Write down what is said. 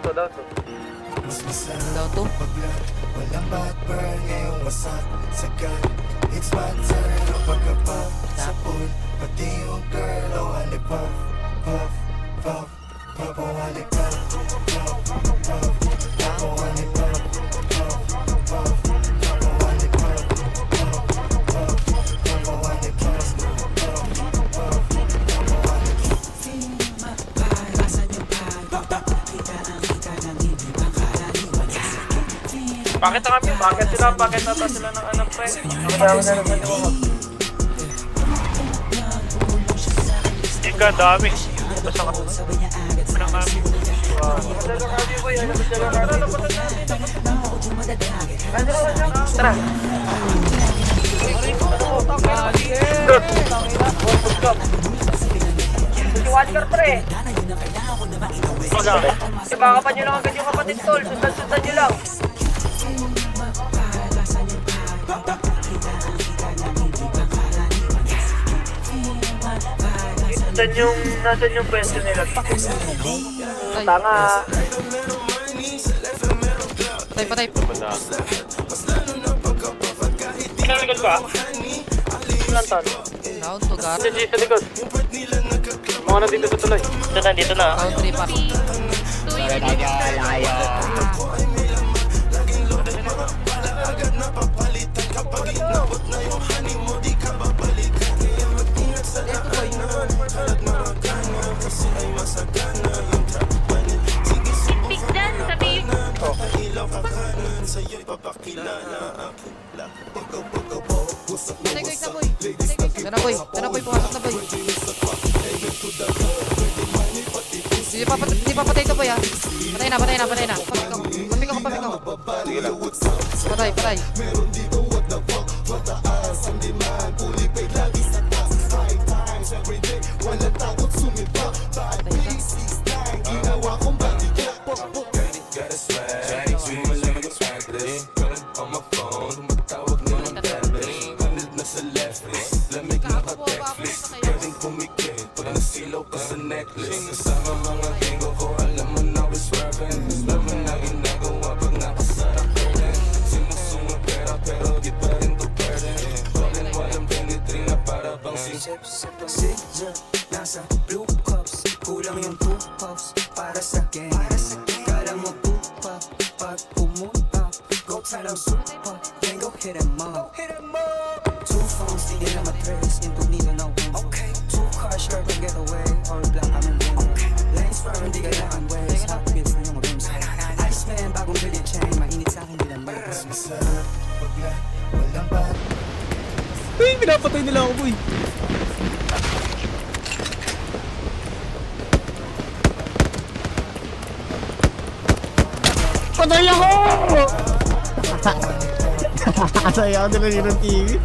Down to. Down to. Walang backburn ngayong wasak sa gun. It's my turn o pagkapag sa pool. Pati yung girl o halik puff, puff, puff, puff, o halik puff, puff, puff, puff, o halik puff, puff, puff, puff, o halik puff, puff, puff, puff, o halik puff, puff, puff, puff, o halik puff. Bakit na kami? Bakit sila? Bakit nata sila ng anak pre? Ang dami na naman yung Ika, dami. Basta ka. Anong kami? Wow. Madalang kami po yan. Madalang kami. Tara. Si Walker pre. Ibakapan nyo lang agad yung kapatid tol. Sundan nyo lang. Nasaan yung pwesto nila? Tanga. Patay. Nalalikod ba? Ilan ton? Down to gar. Sa likod. Mga nandito sa tuloy. Nandito na. Down 3 pa. Tara boy, pumasok na boy. Hindi pa patay ito boy ha. Patay na. Pamik ako. Patay. Nasa blue cups, kulang yung 2 puffs para sa game. Kala mo pupa, pag pumunta, go tell them super, then go hit them up. 2 phones, di nila matrace, incognito no info. 2 cars, skirt and getaway, all black I'm in window. Lanes firm, di kailangan ways, hot wheels na yung rims. Iceman, bagong billion chain, mainit sa'kin di lang mas masarap pagla, walang back. Uy, pinapatay nila ako boy. Patay ako! Sayaw nila yun ng TV.